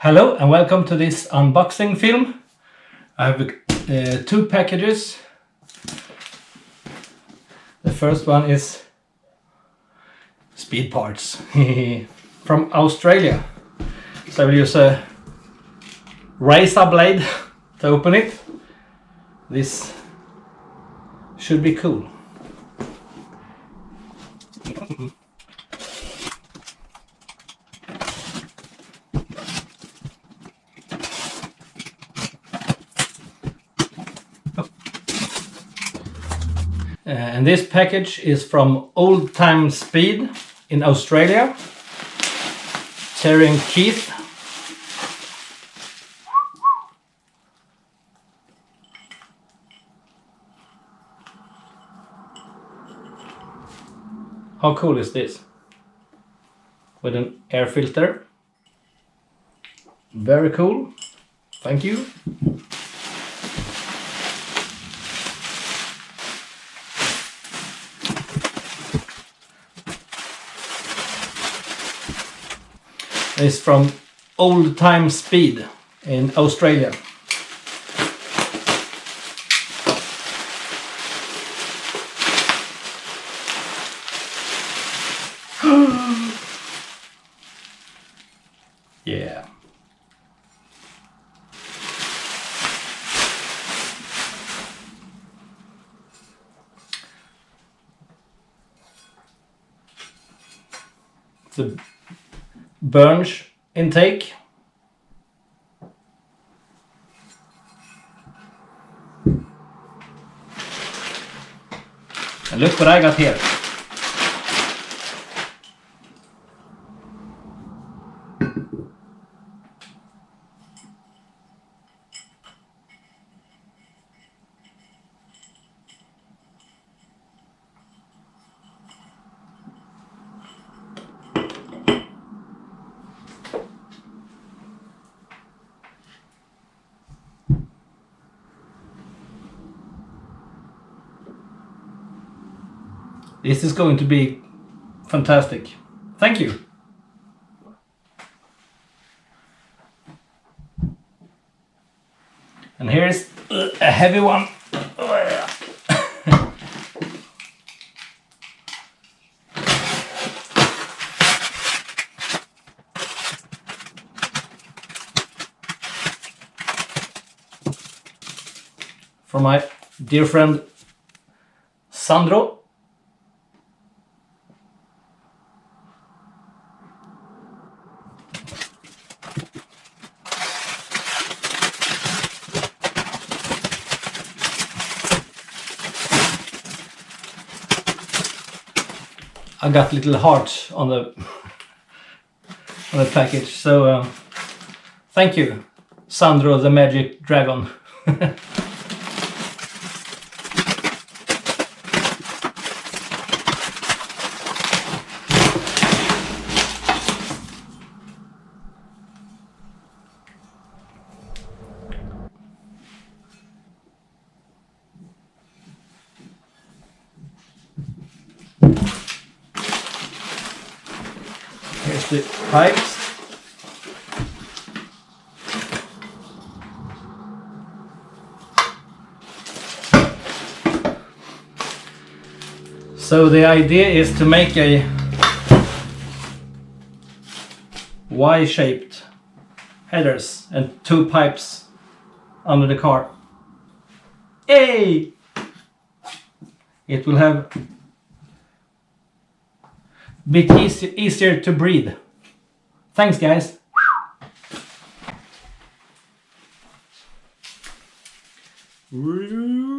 Hello and welcome to this unboxing film. I have two packages. The first one is speed parts from Australia. So I will use a razor blade to open it. This should be cool. And this package is from Old Time Speed in Australia. Terry and Keith. How cool is this? With an air filter. Very cool. Thank you. It's from Old Time Speed in Australia. Yeah. It's a burns intake. And look what I got here. This is going to be fantastic. Thank you. And here is a heavy one. From my dear friend Sandro. I got little hearts on the package, so thank you, Sandro the Magic Dragon. Here's the pipes. So the idea is to make a Y-shaped headers and two pipes under the car. Yay! It will have bit easier to breathe. Thanks, guys. Woo!